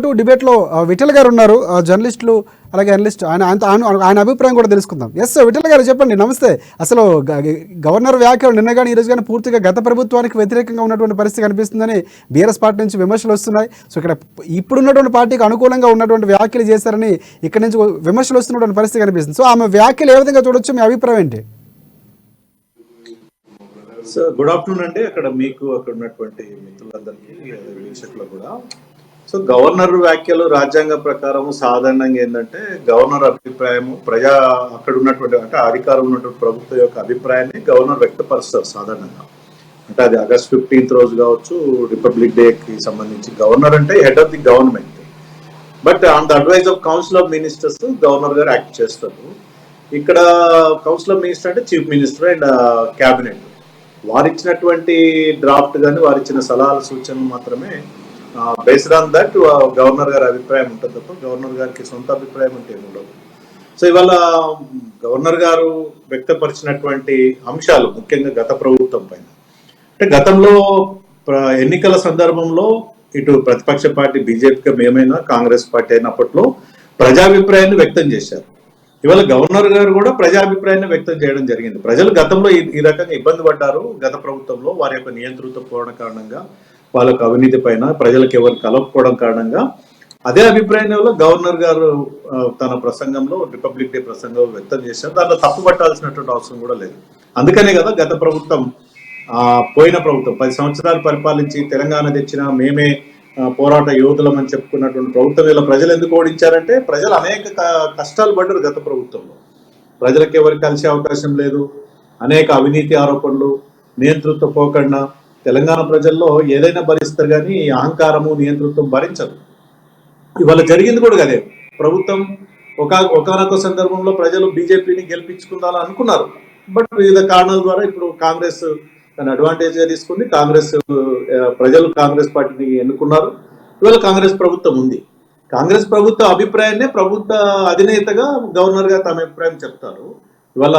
Debate లో విఠల్ గారు ఉన్నారు, జర్నలిస్టులు అలాగే అనలిస్ట్. ఆయన అభిప్రాయం కూడా తెలుసుకుందాం. ఎస్ విఠల్ గారు చెప్పండి. నమస్తే. అసలు గవర్నర్ వ్యాఖ్యలు నిన్న కానీ ఈ రోజు కానీ పూర్తిగా గత ప్రభుత్వానికి వ్యతిరేకంగా ఉన్నటువంటి పరిస్థితి కనిపిస్తుందని బీఆర్ఎస్ పార్టీ నుంచి విమర్శలు వస్తున్నాయి. సో ఇక్కడ ఇప్పుడున్నటువంటి పార్టీకి అనుకూలంగా ఉన్నటువంటి వ్యాఖ్యలు చేశారని ఇక్కడ నుంచి విమర్శలు వస్తున్నటువంటి పరిస్థితి కనిపిస్తుంది. సో ఆమె వ్యాఖ్యలు ఏ విధంగా చూడొచ్చు, మీ అభిప్రాయం ఏంటి? సో గుడ్ ఆఫ్టర్నూన్ అండి. అక్కడ మీకు అక్కడ ఉన్నటువంటి మిత్రులందరికీ వీక్షకులకు కూడా. సో గవర్నర్ వ్యాఖ్యలు రాజ్యాంగ ప్రకారం సాధారణంగా ఏంటంటే గవర్నర్ అభిప్రాయము అక్కడ ఉన్నటువంటి అంటే అధికారం ఉన్నటువంటి ప్రభుత్వం యొక్క అభిప్రాయాన్ని గవర్నర్ వ్యక్తపరుస్తారు సాధారణంగా. అంటే అది ఆగస్ట్ 15th రోజు కావచ్చు, రిపబ్లిక్ డేకి సంబంధించి గవర్నర్ అంటే head of the government. But on the advise of council of ministers governor గారు యాక్ట్ చేస్తారు. ఇక్కడ కౌన్సిల్ ఆఫ్ మినిస్టర్ అంటే చీఫ్ మినిస్టర్ అండ్ క్యాబినెట్ వారు ఇచ్చినటువంటి డ్రాఫ్ట్ కానీ వారు ఇచ్చిన సలహాలు సూచనలు మాత్రమే బేస్డ్ ఆన్ దట్ గవర్నర్ గారి అభిప్రాయం ఉంటుంది తప్ప గవర్నర్ గారికి సొంత అభిప్రాయం అంటే ఏమి ఉండదు. సో ఇవాళ గవర్నర్ గారు వ్యక్తపరిచినటువంటి అంశాలు ముఖ్యంగా గత ప్రభుత్వం పైన అంటే గతంలో ఎన్నికల సందర్భంలో ఇటు ప్రతిపక్ష పార్టీ బీజేపీగా మేమైనా కాంగ్రెస్ పార్టీ అయినప్పట్లో ప్రజాభిప్రాయాన్ని వ్యక్తం చేశారు. ఇవాళ గవర్నర్ గారు కూడా ప్రజాభిప్రాయాన్ని వ్యక్తం చేయడం జరిగింది. ప్రజలు గతంలో ఈ రకంగా ఇబ్బంది పడ్డారు గత ప్రభుత్వంలో, వారి యొక్క నియంతృత్వ పోవడం కారణంగా, వాళ్ళకు అవినీతి పైన ప్రజలకు ఎవరు కలవకపోవడం కారణంగా. అదే అభిప్రాయంలో గవర్నర్ గారు తన ప్రసంగంలో రిపబ్లిక్ డే ప్రసంగంలో వ్యక్తం చేశారు. దాంట్లో తప్పు పట్టాల్సినటువంటి అవసరం కూడా లేదు. అందుకనే కదా గత ప్రభుత్వం పోయిన ప్రభుత్వం 10 సంవత్సరాలు పరిపాలించి తెలంగాణ తెచ్చిన మేమే పోరాట యోధులం అని చెప్పుకున్నటువంటి ప్రభుత్వం ఇలా ప్రజలు ఎందుకు ఓడించారంటే ప్రజలు అనేక కష్టాలు పడ్డారు గత ప్రభుత్వంలో. ప్రజలకు ఎవరికి కలిసే అవకాశం లేదు, అనేక అవినీతి ఆరోపణలు, నియంతృత్వ పోకుండా తెలంగాణ ప్రజల్లో ఏదైనా భరిస్తారు కానీ అహంకారము నియంతృత్వం భరించదు. ఇవాళ జరిగింది కూడా కదే. ప్రభుత్వం ఒకనొక సందర్భంలో ప్రజలు బీజేపీని గెలిపించుకుందాలని అనుకున్నారు. బట్ వివిధ కారణాల ద్వారా ఇప్పుడు కాంగ్రెస్ దాన్ని అడ్వాంటేజ్ గా తీసుకుంది. ప్రజలు కాంగ్రెస్ పార్టీని ఎన్నుకున్నారు. ఇవాళ కాంగ్రెస్ ప్రభుత్వం ఉంది. కాంగ్రెస్ ప్రభుత్వ అభిప్రాయాన్ని ప్రభుత్వ అధినేతగా గవర్నర్ గా తమ అభిప్రాయం చెప్తారు. ఇవాళ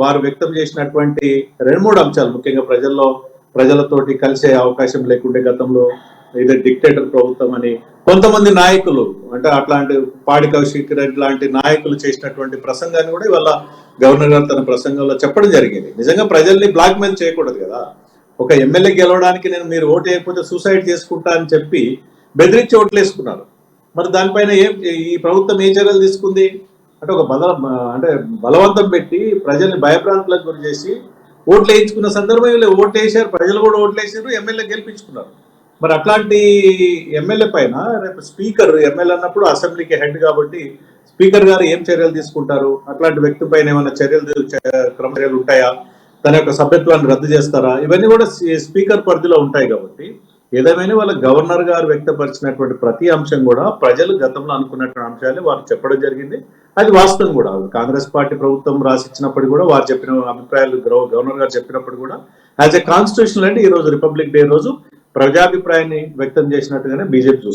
వారు వ్యక్తం చేసినటువంటి 2-3 అంశాలు ముఖ్యంగా ప్రజలతోటి కలిసే అవకాశం లేకుండే గతంలో ఏదో డిక్టేటర్ ప్రభుత్వం అని కొంతమంది నాయకులు అంటే అట్లాంటి పాడి కౌశిక్ రెడ్డి లాంటి నాయకులు చేసినటువంటి ప్రసంగాన్ని కూడా ఇవాళ గవర్నర్ గారు తన ప్రసంగంలో చెప్పడం జరిగింది. నిజంగా ప్రజల్ని బ్లాక్ మెయిల్ చేయకూడదు కదా. ఒక ఎమ్మెల్యే గెలవడానికి మీరు ఓటు వేయకపోతే సూసైడ్ చేసుకుంటా అని చెప్పి బెదిరించి ఓట్లు వేసుకున్నారు. మరి దానిపైన ఈ ప్రభుత్వం ఏ చర్యలు తీసుకుంది అంటే అంటే బలవంతం పెట్టి ప్రజల్ని భయభ్రాంతులకు గురి చేసి ఓట్లు వేయించుకున్న సందర్భంలో ఓట్లు వేసారు, ప్రజలు కూడా ఓట్లు వేసారు, ఎమ్మెల్యే గెలిపించుకున్నారు. మరి అట్లాంటి ఎమ్మెల్యే పైన రేపు స్పీకర్ ఎమ్మెల్యే అన్నప్పుడు అసెంబ్లీకి హెడ్ కాబట్టి స్పీకర్ గారు ఏం చర్యలు తీసుకుంటారు? అట్లాంటి వ్యక్తి పైన ఏమైనా క్రమచర్యలు ఉంటాయా? తన యొక్క సభ్యత్వాన్ని రద్దు చేస్తారా? ఇవన్నీ కూడా స్పీకర్ పరిధిలో ఉంటాయి కాబట్టి ఏదేమైనా వాళ్ళ గవర్నర్ గారు వ్యక్తపరిచినటువంటి ప్రతి అంశం కూడా ప్రజలు గతంలో అనుకున్నటువంటి అంశాన్ని వారు చెప్పడం జరిగింది. అది వాస్తవం కూడా. కాంగ్రెస్ పార్టీ ప్రభుత్వం రాసిచ్చినప్పుడు కూడా వారు చెప్పిన అభిప్రాయాలు గవర్నర్ గారు చెప్పినప్పుడు కూడా యాజ్ ఎ కాన్స్టిట్యూషనల్ అంటే ఈ రోజు రిపబ్లిక్ డే రోజు ప్రజాభిప్రాయాన్ని వ్యక్తం చేసినట్టుగానే బీజేపీ చూస్తుంది.